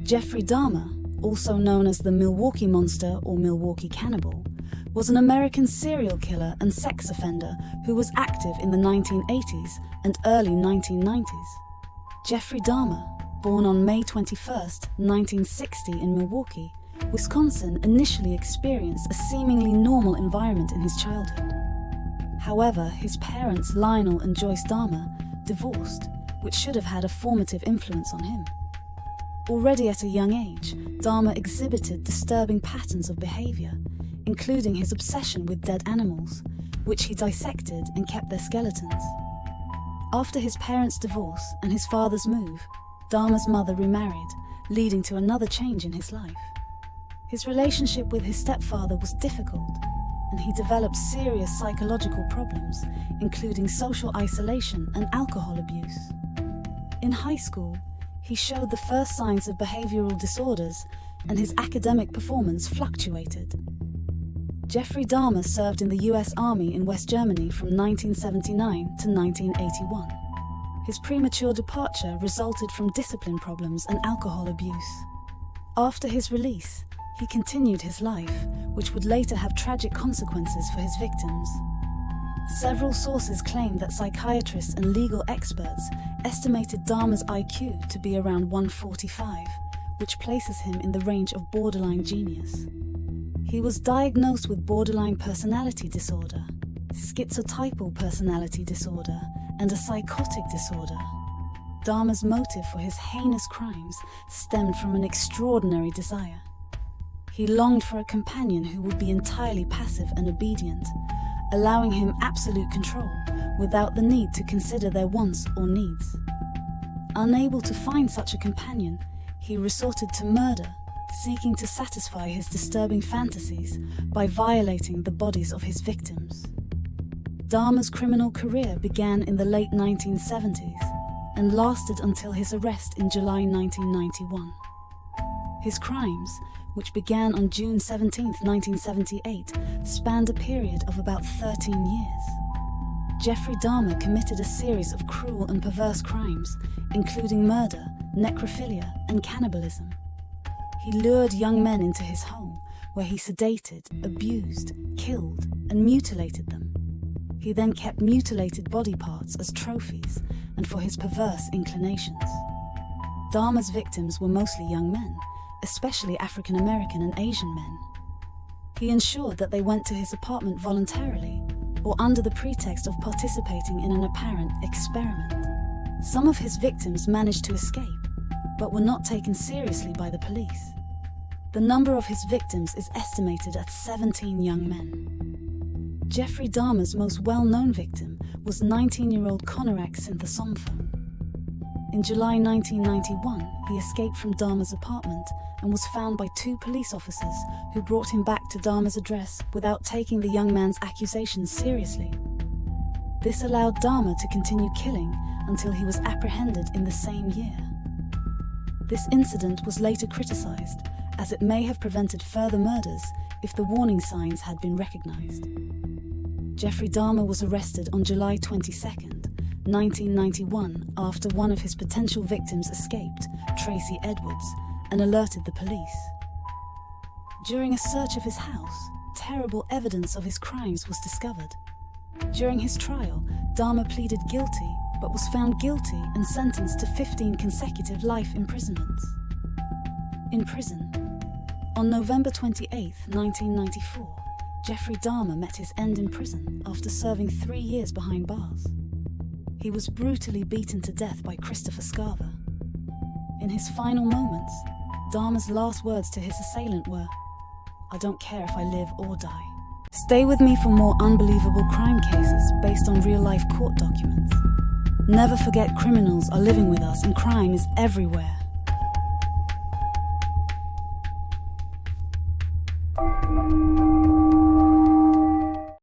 Jeffrey Dahmer, also known as the Milwaukee Monster or Milwaukee Cannibal, was an American serial killer and sex offender who was active in the 1980s and early 1990s. Jeffrey Dahmer, born on May 21, 1960 in Milwaukee, Wisconsin, initially experienced a seemingly normal environment in his childhood. However, his parents, Lionel and Joyce Dahmer, divorced, which should have had a formative influence on him. Already at a young age, Dahmer exhibited disturbing patterns of behavior, including his obsession with dead animals, which he dissected and kept their skeletons. After his parents' divorce and his father's move, Dahmer's mother remarried, leading to another change in his life. His relationship with his stepfather was difficult, and he developed serious psychological problems, including social isolation and alcohol abuse. In high school, he showed the first signs of behavioral disorders, and his academic performance fluctuated. Jeffrey Dahmer served in the U.S. Army in West Germany from 1979 to 1981. His premature departure resulted from discipline problems and alcohol abuse. After his release, he continued his life, which would later have tragic consequences for his victims. Several sources claim that psychiatrists and legal experts estimated Dahmer's IQ to be around 145, which places him in the range of borderline genius. He was diagnosed with borderline personality disorder, schizotypal personality disorder, and a psychotic disorder. Dahmer's motive for his heinous crimes stemmed from an extraordinary desire. He longed for a companion who would be entirely passive and obedient, allowing him absolute control without the need to consider their wants or needs. Unable to find such a companion, he resorted to murder, seeking to satisfy his disturbing fantasies by violating the bodies of his victims. Dahmer's criminal career began in the late 1970s and lasted until his arrest in July 1991. His crimes, which began on June 17, 1978, spanned a period of about 13 years. Jeffrey Dahmer committed a series of cruel and perverse crimes, including murder, necrophilia, and cannibalism. He lured young men into his home, where he sedated, abused, killed, and mutilated them. He then kept mutilated body parts as trophies and for his perverse inclinations. Dahmer's victims were mostly young men, especially African American and Asian men. He ensured that they went to his apartment voluntarily or under the pretext of participating in an apparent experiment. Some of his victims managed to escape, but were not taken seriously by the police. The number of his victims is estimated at 17 young men. Jeffrey Dahmer's most well-known victim was 19-year-old Conorak Synthesomphone. In July 1991, he escaped from Dahmer's apartment and was found by two police officers who brought him back to Dahmer's address without taking the young man's accusations seriously. This allowed Dahmer to continue killing until he was apprehended in the same year. This incident was later criticized, as it may have prevented further murders if the warning signs had been recognized. Jeffrey Dahmer was arrested on July 22, 1991, after one of his potential victims escaped, Tracy Edwards, and alerted the police. During a search of his house, terrible evidence of his crimes was discovered. During his trial, Dahmer pleaded guilty, but was found guilty and sentenced to 15 consecutive life imprisonments. In prison. On November 28, 1994, Jeffrey Dahmer met his end in prison after serving 3 years behind bars. He was brutally beaten to death by Christopher Scarver. In his final moments, Dahmer's last words to his assailant were, "I don't care if I live or die." Stay with me for more unbelievable crime cases based on real-life court documents. Never forget, criminals are living with us and crime is everywhere.